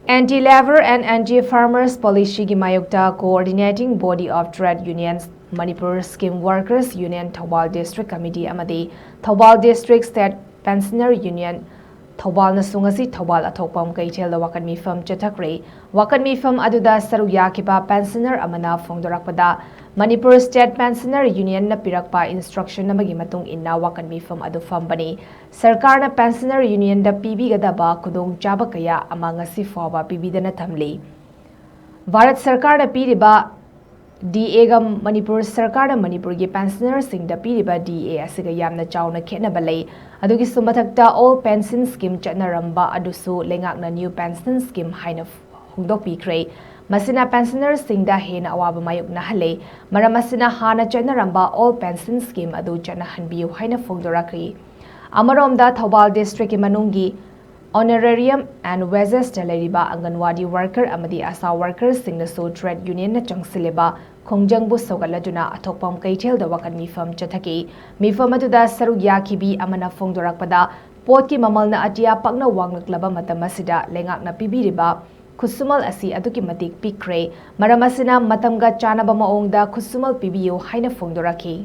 Anti-labor and anti-farmers policy ki MAYOKTA coordinating body of trade unions MANIPUR scheme workers union THOUBAL district committee amadi THOUBAL district state pensioner union THOUBAL na sungasi THOUBAL Athokpam Keithel Da Wakat Mipham Chatthakhre Wakat Mipham aduda saru yakiba pensioner amana phongdorakpada MANIPUR state pensioner union na pirakpa instruction namagi matung inna Wakat Mipham adu fambani sarkar na pensioner union da pibigadaba kudong chaba kaya ama ngasi fawba pibidana thamli Bharat sarkar na piriba DA ga Manipur sarkar na Manipur gi pensioner sing da piriba DA asiga yamna chawna khenaba lei adugi sumathakta all pension scheme chatnaramba adusu lengak na new pension scheme haina hungdok pikre masina pensioner sing da hena awaba mayuk na hale maramasina hana chatnaramba all pension scheme adu chana hanbiu haina phongdorakri amaromda THOUBAL district ki manungi honorarium and wages taleriba anganwadi worker amadi asa workers sing na so trade union na changsileba khongjangbu sogaladuna Athokpam Keithel Da Wakat Mipham Chatthakhre Mipham aduda saru yakibi amana phongdorakpada pot ki mamal na atia pakna wanglaklaba matam asida lengak na pibiriba khusumal asi aduki matik pikre maramasina matamga chanaba maongda khusumal pibiyo haina phongdoraki